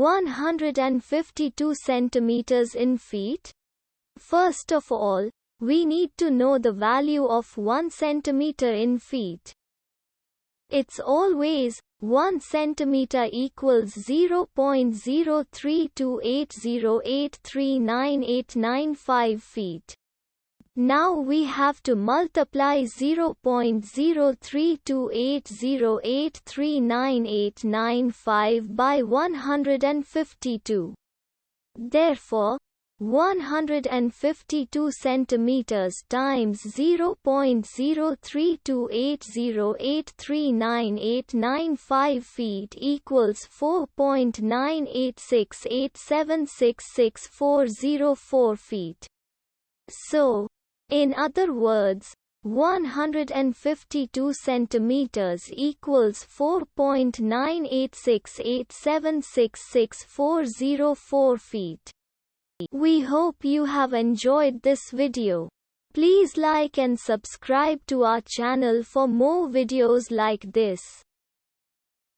152 centimeters in feet? First of all, we need to know the value of 1 centimeter in feet. It's always 1 centimeter equals 0.03280839895 feet. Now we have to multiply 0.03280839895 by 152. Therefore, 152 centimeters times 0.03280839895 feet equals 4.98687666404 feet. So, in other words, 152 centimeters equals 4.98687666404 feet. We hope you have enjoyed this video. Please like and subscribe to our channel for more videos like this.